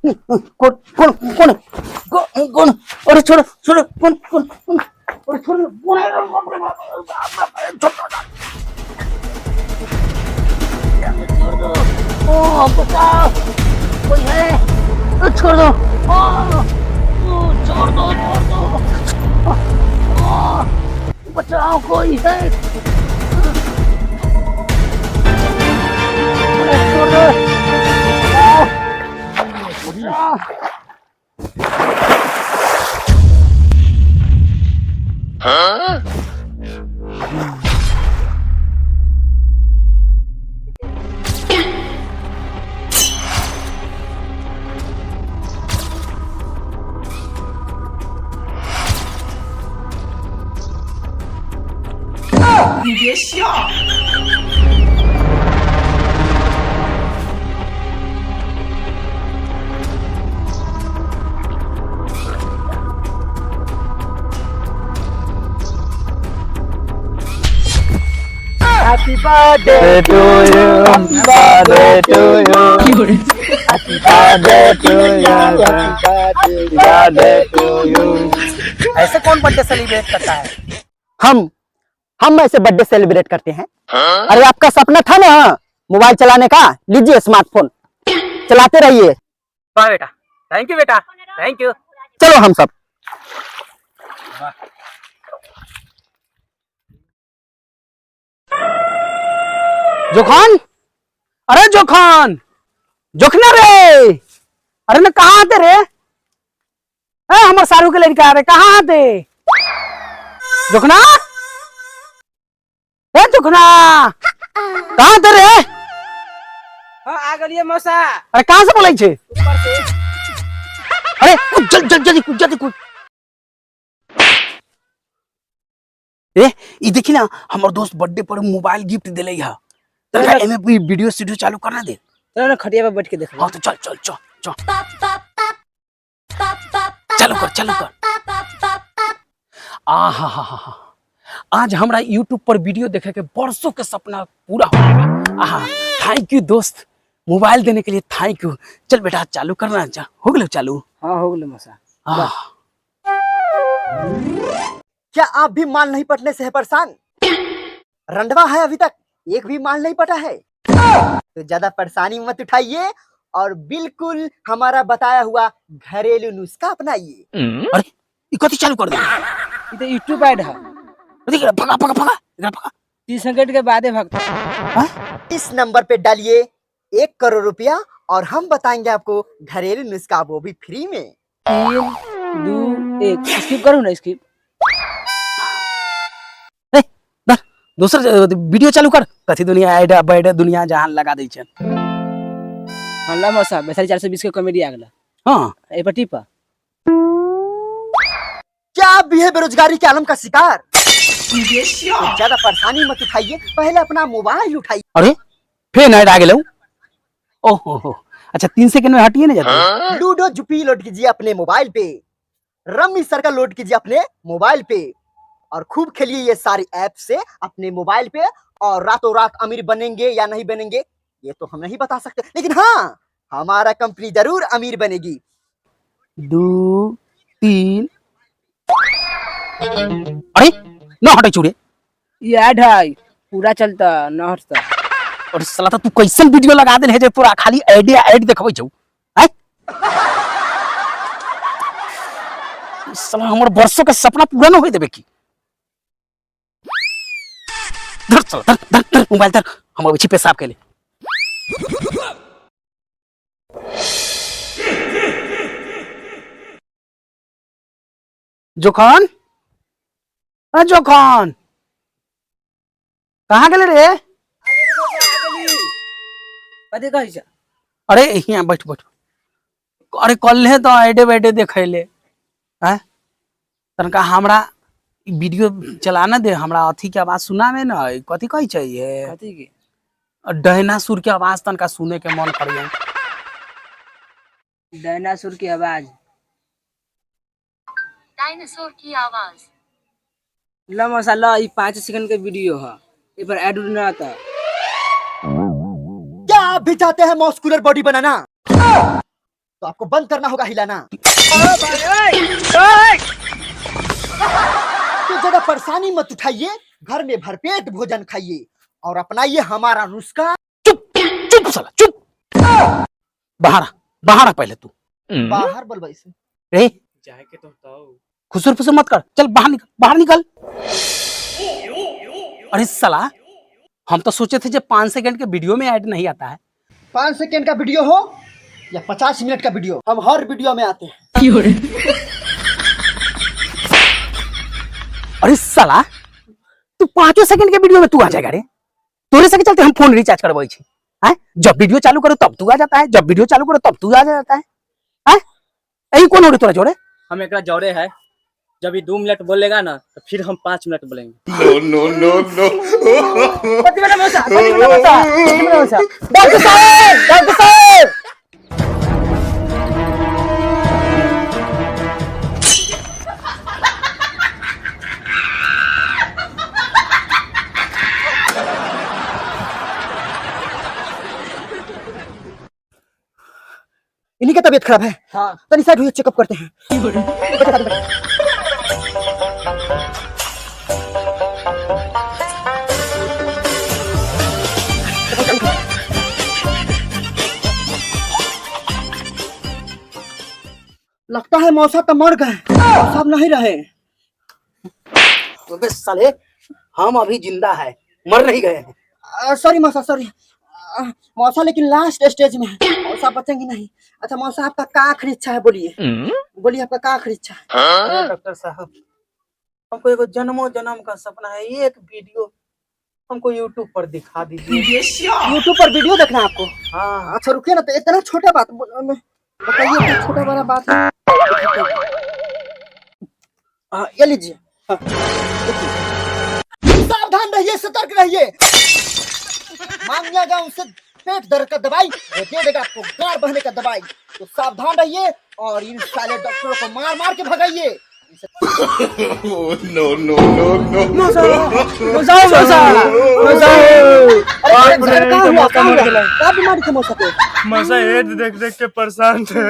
कौन कौन कौन कौन कौन? अरे छोड़ो छोड़ो, कौन कौन कौन? अरे छोड़ो, कौन है? छोड़ दो, ओ बचाओ, कोई है? छोड़ दो, छोड़ दो, छोड़ दो, बचाओ, कोई है? छोड़ दो,你别笑。Happy birthday to you, happy birthday to you, happy birthday to you, happy birthday to you। ऐसे कौन बर्थडे सेलिब्रेट करता है? हम ऐसे बर्थडे सेलिब्रेट करते हैं। अरे आपका सपना था ना मोबाइल चलाने का, लीजिए स्मार्टफोन, चलाते रहिए। वाह बेटा, थैंक यू बेटा, थैंक यू। चलो हम सब। जोखान, अरे जोखान, जोखना रे, अरे न कहाँ आते रे? हमारे सारू के लड़का रे, कहाँ आते? जोखना, जोखना, कहाँ आते रे? हाँ आ गलिए मौसा। अरे कहाँ से बोलाई छे? ऊपर से। अरे कूद, जल्दी कूद, जल्दी कूद। ये देखी ना, हमारे दोस्त बर्थडे पर मोबाइल गिफ्ट दिले है। तनका एमे वीडियो स्टूडियो चालू करना दे। चलो ना खटिया पे बैठ के देख। हाँ तो चल चल चल चल, चालू कर चालू कर। आहा, आज हमरा YouTube पर वीडियो देखे के बरसों के सपना पूरा हो गया। आहा, थैंक यू दोस्त, मोबाइल देने के लिए थैंक यू। चल बेटा चालू करना, जा हो गया चालू। हाँ हो गया मौसा। क्या आप भी माल नहीं पटने से है परेशान? रंडवा है अभी तक एक भी माल नहीं पटा है? तो ज्यादा परेशानी मत उठाइए और बिल्कुल हमारा बताया हुआ घरेलू नुस्खा अपनाइए। अरे ये कथी चालू कर दे? ये तो यूट्यूब ऐड है। देख भगा भगा भगा भगा। 30 सेकंड के बाद भागता। इस नंबर पे डालिए 1 करोड़ रुपया और हम बताएंगे आपको घरेलू नुस्खा, वो भी फ्री में। 3 2 1 स्किप करूँ ना? स्किप दूसरा वीडियो चालू कर। कथी दुनिया ऐड बैड दुनिया जहान लगा दै छै। हल्ला मौसा बेसारी 420 के कॉमेडी आ गला। हाँ ए पर टिपा। क्या आप भी है बेरोजगारी के आलम का शिकार? तो ज्यादा परेशानी मत उठाइए, पहले अपना मोबाइल उठाइए। अरे फिर ऐड आ गेलौ। ओहो अच्छा 3 सेकंड में हटिए ना जाते। लूडो जुपी लोड कीजिए अपने मोबाइल पे, रम्मी सर्कल लोड कीजिए अपने मोबाइल पे और खूब खेलिए ये सारी ऐप से अपने मोबाइल पे। और रातों रात अमीर बनेंगे या नहीं बनेंगे ये तो हम नहीं बता सकते, लेकिन हाँ हमारा कंपनी जरूर अमीर बनेगी। 2 3 अरे ना हटे चूड़े। ये ऐड है पूरा चलता ना हटता। और साला तू कैसन वीडियो लगा दे है जे पूरा खाली ऐड देखबै छौ? हैं साला हमर वर्षों के सपना पूरा न होई देबे की? धर साला धर मोबाइल धर, हम अभी पेशाब के ले। जोखान, जोखान कहाँ गेले रे? कथी कहै छ? अरे यहाँ बैठ बैठ। अरे कल है तो ऐडे बैडे देखैले हैं, तनका हमरा वीडियो चलाना दे, हमरा अथी के आवाज सुनावे ना। कथी कहै छै ये? कथी के? डायनासोर के आवाज तनका सुने के मन करिए। डायनासोर की आवाज। डायनासोर की आवाज। ला मसाला ये 5 सेकंड के वीडियो है, ये पर ऐड ना आता। क्या आप भी चाहते हैं मस्कुलर बॉडी बनाना? तो आपको बंद करना होगा हिलाना। तो ज्यादा परेशानी मत उठाइए, घर में भरपेट भोजन खाइए और अपनाइए हमारा नुस्खा। चुप साला चुप। बाहर आ, बाहर आ पहले तू। बाहर बोल भाई से। रे जाके तो बताओ। खुसुर फुसुर मत कर, चल बाहर निकल, बाहर निकल। अरे साला, हम तो सोचे थे जब 5 सेकंड के वीडियो में ऐड नहीं आता है। 5 सेकंड का वीडियो हो या 50 मिनट का वीडियो, हम हर वीडियो में आते हैं। अरे साला, तू 5 सेकंड के वीडियो में तू आ जाएगा रे। तोरे से के चलते हम फोन रिचार्ज करवाई छी। हैं? जब वीडियो चालू करो तब तू आ जाता है, जब वीडियो चालू करो तब तू आ जाता है। हैं? यही कौन हो रे तोरा जोड़े? हम एक जोड़े है, जब ये 2 मिनट बोलेगा ना तो फिर हम 5 मिनट बोलेंगे। डॉक्टर साहब, डॉक्टर साहब। इन्हीं का तबीयत खराब है। हाँ। तनी साइड हुई, चेकअप करते हैं। लगता है मौसा तो मर गए, सब नहीं रहे। अबे साले, हम अभी जिंदा है, मर नहीं गए हैं। सॉरी मौसा, सॉरी मौसा, लेकिन लास्ट स्टेज में है, मौसा बचेंगी नहीं। अच्छा मौसा, आपका क्या आखिरी इच्छा है, बोलिए बोलिए, आपका क्या आखिरी इच्छा है? अरे डॉक्टर साहब, हमको एक जन्मों जन्म का सपना है, एक वीडियो हमको यूट्यूब पर दिखा दीजिए। 你别笑， यूट्यूब पर वीडियो देखना है आपको? हाँ। अच्छा रुकिए ना, तो इतना छोटा बात बताइए, क्या छोटा बड़ा बात है? ये लीजिए। हाँ, देखिए। सावधान रहिए, सतर्क रहिए। मांगिया गांव से पेट दर्द का दवाई, वो दे देगा आपको गार बहने का दवाई। तो सावधान रहिए और इन साले डॉक्टरों को मार मार के भगाइए। क्या बीमारी थे मौसा को? मजा एड देख देख के परेशान थे।